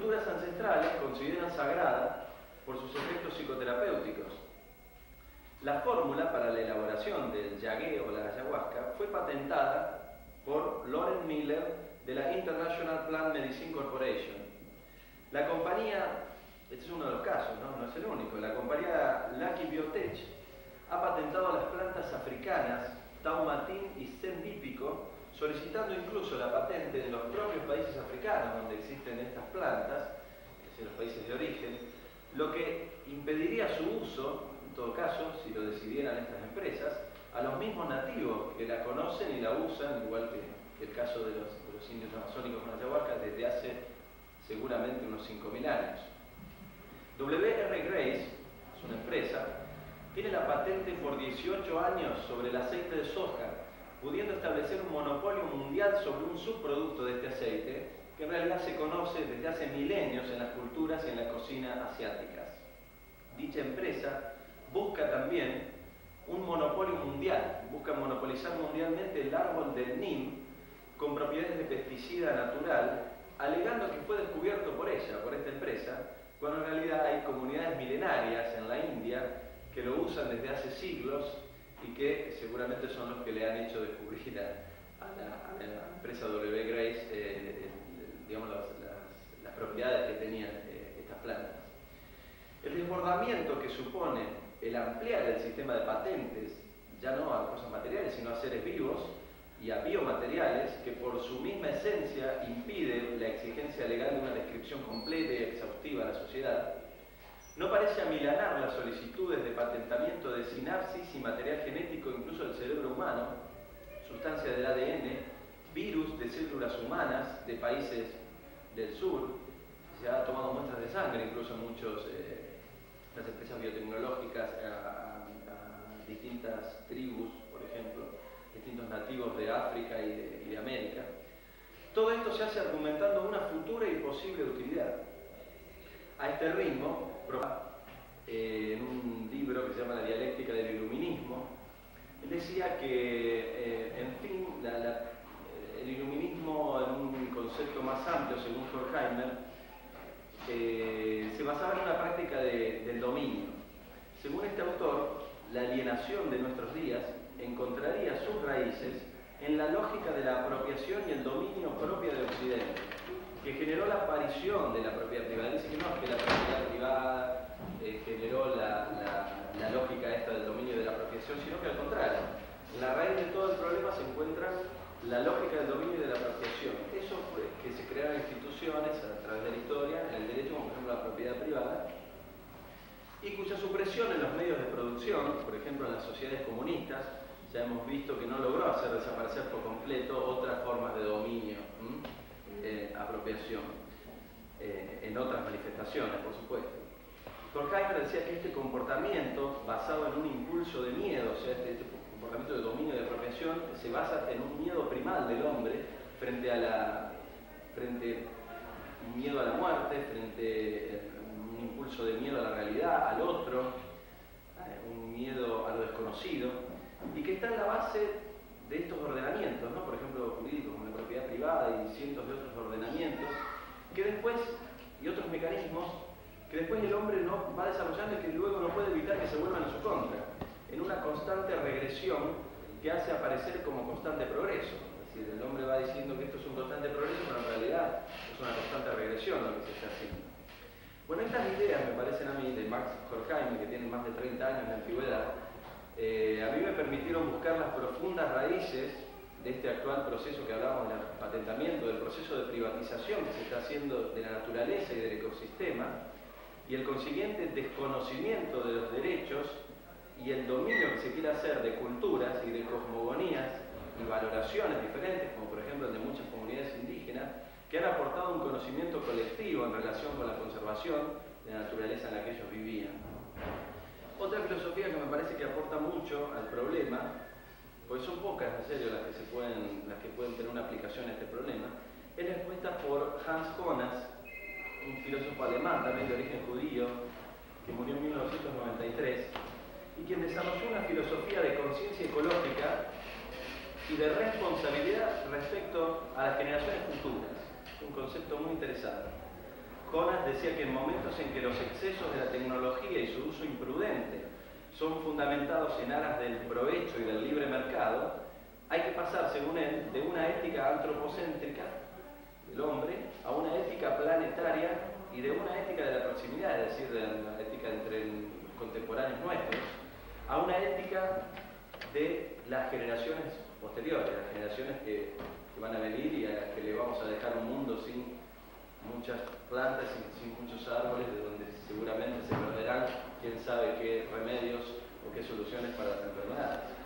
culturas ancestrales consideran sagrada por sus efectos psicoterapéuticos. La fórmula para la elaboración del yagé o la ayahuasca fue patentada por Loren Miller de la International Plant Medicine Corporation. La compañía, este es uno de los casos, no es el único, la compañía Lucky Biotech ha patentado las plantas africanas Taumatin y Sendípico, solicitando incluso la patente de los propios países africanos donde existen estas plantas, es decir, los países de origen, lo que impediría su uso, en todo caso, si lo decidieran estas empresas, a los mismos nativos que la conocen y la usan, igual que el caso de los indios amazónicos con la ayahuasca, desde hace seguramente unos 5.000 años. W.R. Grace, es una empresa, tiene la patente por 18 años sobre el aceite de soja, pudiendo establecer un monopolio mundial sobre un subproducto de este aceite, que en realidad se conoce desde hace milenios en las culturas y en la cocina asiáticas. Dicha empresa busca también un monopolio mundial, busca monopolizar mundialmente el árbol del Neem con propiedades de pesticida natural, alegando que fue descubierto por ella, por esta empresa, cuando en realidad hay comunidades milenarias en la India que lo usan desde hace siglos y que seguramente son los que le han hecho descubrir a la empresa W. Grace digamos, las propiedades que tenían estas plantas. El desbordamiento que supone el ampliar el sistema de patentes, ya no a cosas materiales, sino a seres vivos y a biomateriales, que por su misma esencia impide la exigencia legal de una descripción completa y exhaustiva a la sociedad, no parece amilanar las solicitudes de patentamiento de sinapsis y material genético incluso del cerebro humano, sustancia del ADN, virus de células humanas de países del sur. Se ha tomado muestras de sangre, incluso muchas las empresas biotecnológicas a distintas tribus, por ejemplo, distintos nativos de África y de América. Todo esto se hace argumentando una futura y posible utilidad. A este ritmo, en un libro que se llama La dialéctica del iluminismo, él decía que, en fin, el iluminismo en un concepto más amplio, según Horkheimer, se basaba en una práctica del dominio. Según este autor, la alienación de nuestros días encontraría sus raíces en la lógica de la apropiación y el dominio propia de Occidente, que generó la aparición de la propiedad privada. Dice que no es que la propiedad privada generó la lógica esta del dominio y de la apropiación, sino que al contrario, en la raíz de todo el problema se encuentra la lógica del dominio y de la apropiación. Eso fue que se crearon instituciones a través de la historia, en el derecho, como por ejemplo la propiedad privada, y cuya supresión en los medios de producción, por ejemplo en las sociedades comunistas, ya hemos visto que no logró hacer desaparecer por completo otras formas de dominio, apropiación, en otras manifestaciones, por supuesto. Horkheimer decía que este comportamiento, basado en un impulso de miedo, o sea, este comportamiento de dominio y de apropiación, se basa en un miedo primal del hombre frente un miedo a la muerte, frente a un impulso de miedo a la realidad, al otro, un miedo a lo desconocido, y que está en la base de estos ordenamientos, ¿no? Por ejemplo, jurídicos, como la propiedad privada y cientos de otros ordenamientos, que después, y otros mecanismos, que después el hombre no va desarrollando y que luego no puede evitar que se vuelvan en su contra, en una constante regresión que hace aparecer como constante progreso. Es decir, el hombre va diciendo que esto es un constante progreso, pero en realidad es una constante regresión lo que se está haciendo. Bueno, estas ideas, me parecen a mí, de Max Horkheimer, que tienen más de 30 años de antigüedad, a mí me permitieron buscar las profundas raíces de este actual proceso que hablábamos del patentamiento, del proceso de privatización que se está haciendo de la naturaleza y del ecosistema, y el consiguiente desconocimiento de los derechos y el dominio que se quiere hacer de culturas y de cosmogonías y valoraciones diferentes, como por ejemplo el de muchas comunidades indígenas, que han aportado un conocimiento colectivo en relación con la conservación de la naturaleza en la que ellos vivían. Otra filosofía que me parece que aporta mucho al problema, pues son pocas, en serio, las que pueden tener una aplicación a este problema, es la expuesta por Hans Jonas, un filósofo alemán también de origen judío, que murió en 1993, y quien desarrolló una filosofía de conciencia ecológica y de responsabilidad respecto a las generaciones futuras. Un concepto muy interesante. Keynes decía que en momentos en que los excesos de la tecnología y su uso imprudente son fundamentados en aras del provecho y del libre mercado, hay que pasar, según él, de una ética antropocéntrica del hombre a una ética planetaria y de una ética de la proximidad, es decir, de la ética entre contemporáneos nuestros, a una ética de las generaciones posteriores, las generaciones que van a venir y a las que le vamos a dejar un mundo sin muchas plantas, sin muchos árboles, de donde seguramente se perderán quién sabe qué remedios o qué soluciones para las enfermedades.